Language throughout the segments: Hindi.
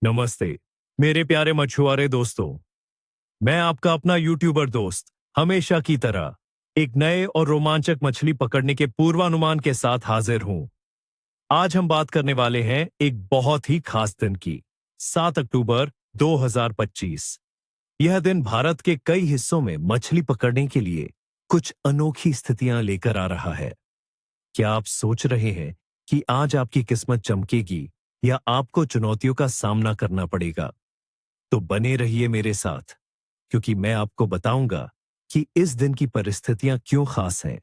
नमस्ते मेरे प्यारे मछुआरे दोस्तों। मैं आपका अपना यूट्यूबर दोस्त हमेशा की तरह एक नए और रोमांचक मछली पकड़ने के पूर्वानुमान के साथ हाजिर हूं। आज हम बात करने वाले हैं एक बहुत ही खास दिन की। 7 अक्टूबर 2025। यह दिन भारत के कई हिस्सों में मछली पकड़ने के लिए कुछ अनोखी स्थितियां लेकर आ रहा है। क्या आप सोच रहे हैं कि आज आपकी किस्मत चमकेगी या आपको चुनौतियों का सामना करना पड़ेगा? तो बने रहिए मेरे साथ, क्योंकि मैं आपको बताऊंगा कि इस दिन की परिस्थितियां क्यों खास हैं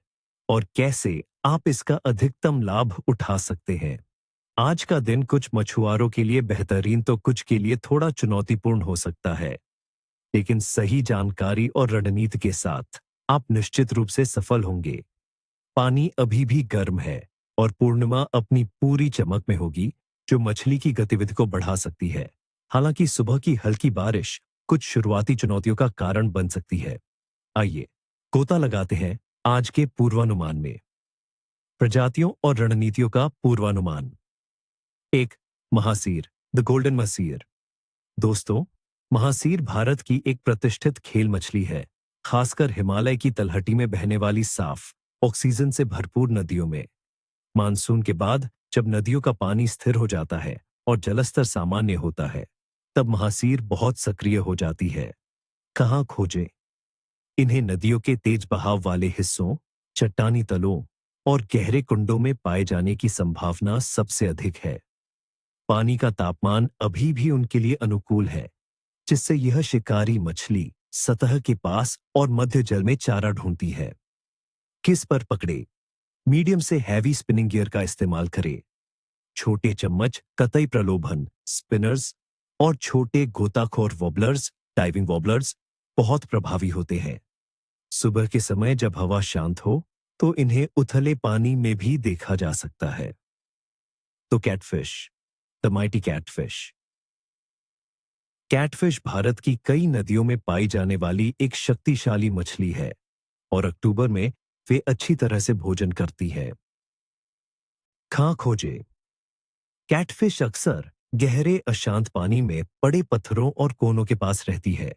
और कैसे आप इसका अधिकतम लाभ उठा सकते हैं। आज का दिन कुछ मछुआरों के लिए बेहतरीन तो कुछ के लिए थोड़ा चुनौतीपूर्ण हो सकता है, लेकिन सही जानकारी और रणनीति के साथ आप निश्चित रूप से सफल होंगे। पानी अभी भी गर्म है और पूर्णिमा अपनी पूरी चमक में होगी, जो मछली की गतिविधि को बढ़ा सकती है। हालांकि सुबह की हल्की बारिश कुछ शुरुआती चुनौतियों का कारण बन सकती है। आइए गोता लगाते हैं आज के पूर्वानुमान में। प्रजातियों और रणनीतियों का पूर्वानुमान। एक, महासीर, द गोल्डन मसीर। दोस्तों, महासीर भारत की एक प्रतिष्ठित खेल मछली है, खासकर हिमालय की तलहटी में बहने वाली साफ, ऑक्सीजन से भरपूर नदियों में। मानसून के बाद जब नदियों का पानी स्थिर हो जाता है और जलस्तर सामान्य होता है, तब महासीर बहुत सक्रिय हो जाती है। कहाँ खोजें? इन्हें नदियों के तेज बहाव वाले हिस्सों, चट्टानी तलों और गहरे कुंडों में पाए जाने की संभावना सबसे अधिक है। पानी का तापमान अभी भी उनके लिए अनुकूल है, जिससे यह शिकारी मछली सतह के पास और मध्य जल में चारा ढूंढती है। किस पर पकड़े? मीडियम से हैवी स्पिनिंग गियर का इस्तेमाल करें। छोटे चम्मच, कतई प्रलोभन, स्पिनर्स और छोटे गोताखोर वॉबलर्स, डाइविंग वॉबलर्स बहुत प्रभावी होते हैं। सुबह के समय जब हवा शांत हो, तो इन्हें उथले पानी में भी देखा जा सकता है। तो catfish, the mighty catfish. Catfish Bharat की कई नदियों में पाई जाने वाली एक शक्तिशाली मछली है और अक्टूबर में वे अच्छी तरह से भोजन करती है। कहाँ खोजे? कैटफिश अक्सर गहरे अशांत पानी में पड़े पत्थरों और कोनों के पास रहती है,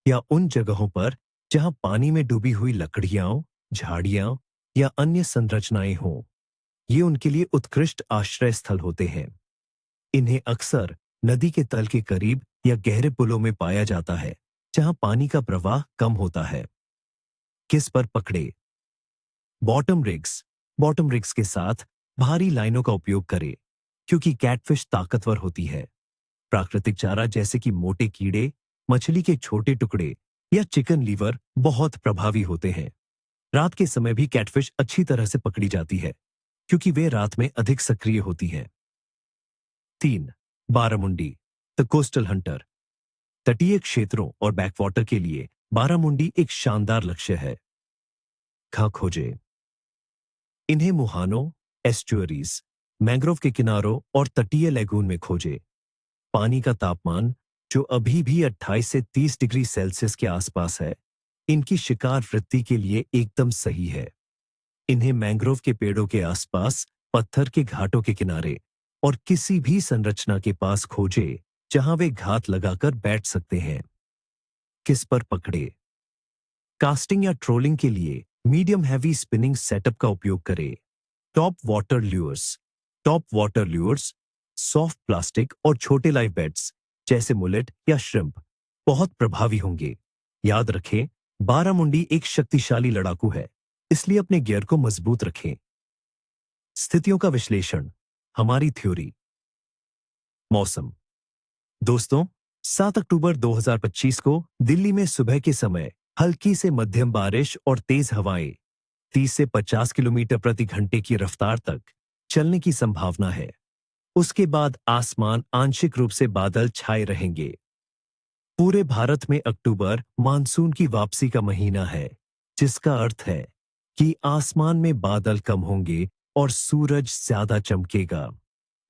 या उन जगहों पर जहां पानी में डूबी हुई लकड़ियां, झाड़ियां या अन्य संरचनाएं हों। ये उनके लिए उत्कृष्ट आश्रय स्थल होते हैं। इन्हें अक्सर नदी के तल के करीब या गहरे पुलों में पाया जाता है, जहां पानी का प्रवाह कम होता है। किस पर पकड़े? Bottom rigs. बॉटम रिग्स के साथ भारी लाइनों का उपयोग करें, क्योंकि कैटफिश ताकतवर होती है। प्राकृतिक चारा जैसे कि मोटे कीड़े, मछली के छोटे टुकड़े या चिकन लीवर बहुत प्रभावी होते हैं। रात के समय भी कैटफिश अच्छी तरह से पकड़ी जाती है, क्योंकि वे रात में अधिक सक्रिय होती हैं। 3, बारामुंडी, द कोस्टल हंटर। तटीय क्षेत्रों और बैकवाटर के लिए बारामुंडी एक शानदार लक्ष्य है। कहाँ खोजे? इन्हें मुहानों, एस्चुअरीज, मैंग्रोव के किनारों और तटीय लैगून में खोजे। पानी का तापमान, जो अभी भी 28 से 30 डिग्री सेल्सियस के आसपास है, इनकी शिकार वृत्ति के लिए एकदम सही है। इन्हें मैंग्रोव के पेड़ों के आसपास, पत्थर के घाटों के किनारे और किसी भी संरचना के पास खोजे जहां वे घात लगाकर बैठ सकते हैं। किस पर पकड़े? कास्टिंग या ट्रोलिंग के लिए मीडियम हैवी स्पिनिंग सेटअप का उपयोग करें। Top water lures. Top water lures soft plastic और छोटे लाइव बेड्स जैसे मुलेट या श्रिम्प बहुत प्रभावी होंगे। याद रखें, बारामुंडी एक शक्तिशाली लड़ाकू है, इसलिए अपने गियर को मजबूत रखें। स्थितियों का विश्लेषण, हमारी थ्योरी। मौसम। दोस्तों, 7 अक्टूबर 2025 को दिल्ली में सुबह के समय हल्की से मध्यम बारिश और तेज हवाएं 30 से 50 किलोमीटर प्रति घंटे की रफ्तार तक चलने की संभावना है। उसके बाद आसमान आंशिक रूप से बादल छाए रहेंगे। पूरे भारत में अक्टूबर मानसून की वापसी का महीना है, जिसका अर्थ है कि आसमान में बादल कम होंगे और सूरज ज्यादा चमकेगा।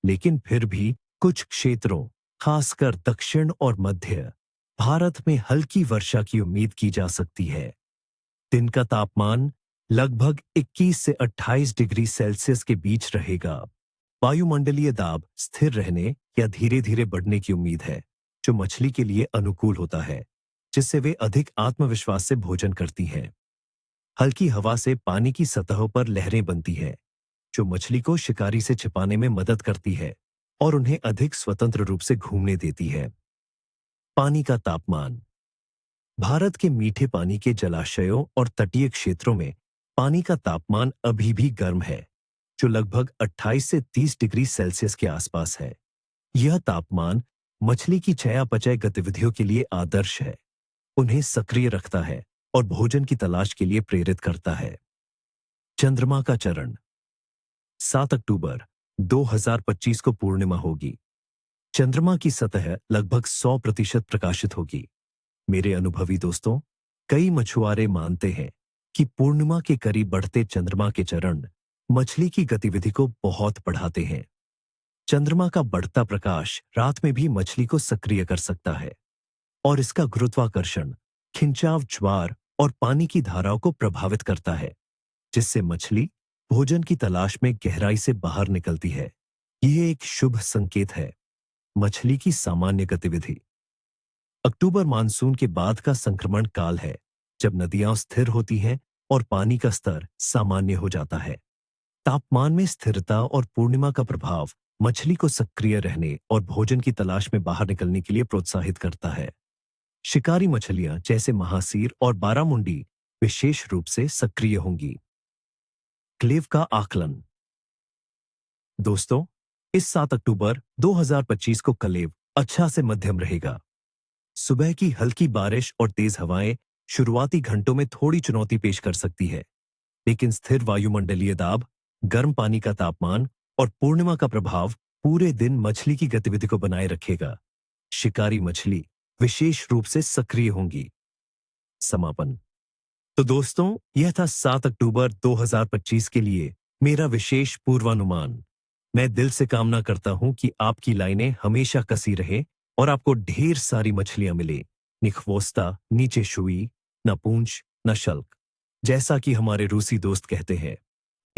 लेकिन फिर भी कुछ क्षेत्रों, खासकर दक्षिण और मध्य भारत में हल्की वर्षा की उम्मीद की जा सकती है। दिन का तापमान लगभग 21 से 28 डिग्री सेल्सियस के बीच रहेगा। वायुमंडलीय दाब स्थिर रहने या धीरे धीरे बढ़ने की उम्मीद है, जो मछली के लिए अनुकूल होता है, जिससे वे अधिक आत्मविश्वास से भोजन करती हैं। हल्की हवा से पानी की सतहों पर लहरें बनती हैं, जो मछली को शिकारी से छिपाने में मदद करती है और उन्हें अधिक स्वतंत्र रूप से घूमने देती है। पानी का तापमान। भारत के मीठे पानी के जलाशयों और तटीय क्षेत्रों में पानी का तापमान अभी भी गर्म है, जो लगभग 28 से 30 डिग्री सेल्सियस के आसपास है। यह तापमान मछली की चयापचय गतिविधियों के लिए आदर्श है, उन्हें सक्रिय रखता है और भोजन की तलाश के लिए प्रेरित करता है। चंद्रमा का चरण। 7 अक्टूबर 2025 को पूर्णिमा होगी। चंद्रमा की सतह लगभग 100% प्रकाशित होगी। मेरे अनुभवी दोस्तों, कई मछुआरे मानते हैं कि पूर्णिमा के करीब बढ़ते चंद्रमा के चरण मछली की गतिविधि को बहुत बढ़ाते हैं। चंद्रमा का बढ़ता प्रकाश रात में भी मछली को सक्रिय कर सकता है और इसका गुरुत्वाकर्षण, खिंचाव, ज्वार और पानी की धाराओं को प्रभावित करता है, जिससे मछली भोजन की तलाश में गहराई से बाहर निकलती है। यह एक शुभ संकेत है। मछली की सामान्य गतिविधि। अक्टूबर मानसून के बाद का संक्रमण काल है, जब नदियां स्थिर होती हैं और पानी का स्तर सामान्य हो जाता है। तापमान में स्थिरता और पूर्णिमा का प्रभाव मछली को सक्रिय रहने और भोजन की तलाश में बाहर निकलने के लिए प्रोत्साहित करता है। शिकारी मछलियां जैसे महासीर और बारामुंडी विशेष रूप से सक्रिय होंगी। क्लेव का आकलन। दोस्तों, इस 7 अक्टूबर 2025 को क्लेव अच्छा से मध्यम रहेगा। सुबह की हल्की बारिश और तेज हवाएं शुरुआती घंटों में थोड़ी चुनौती पेश कर सकती है, लेकिन स्थिर वायुमंडलीय दाब, गर्म पानी का तापमान और पूर्णिमा का प्रभाव पूरे दिन मछली की गतिविधि को बनाए रखेगा। शिकारी मछली विशेष रूप से सक्रिय होंगी। समापन। तो दोस्तों, यह था 7 अक्टूबर 2025 के लिए मेरा विशेष पूर्वानुमान। मैं दिल से कामना करता हूं कि आपकी लाइनें हमेशा कसी रहे और आपको ढेर सारी मछलियां मिले। निखवोस्ता, नीचे शुई, न पूंछ न शल्क, जैसा कि हमारे रूसी दोस्त कहते हैं।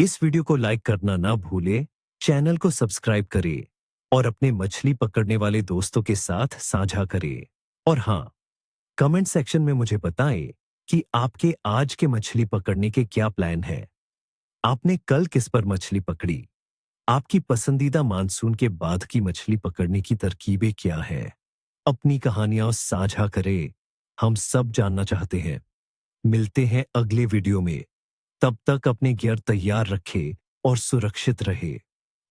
इस वीडियो को लाइक करना ना भूले, चैनल को सब्सक्राइब करें और अपने मछली पकड़ने वाले दोस्तों के साथ साझा करें। और हाँ, कमेंट सेक्शन में मुझे बताएं कि आपके आज के मछली पकड़ने के क्या प्लान हैं। आपने कल किस पर मछली पकड़ी? आपकी पसंदीदा मानसून के बाद की मछली पकड़ने की तरकीबें क्या हैं? अपनी कहानियां साझा करें, हम सब जानना चाहते हैं। मिलते हैं अगले वीडियो में। तब तक अपने गियर तैयार रखें और सुरक्षित रहे।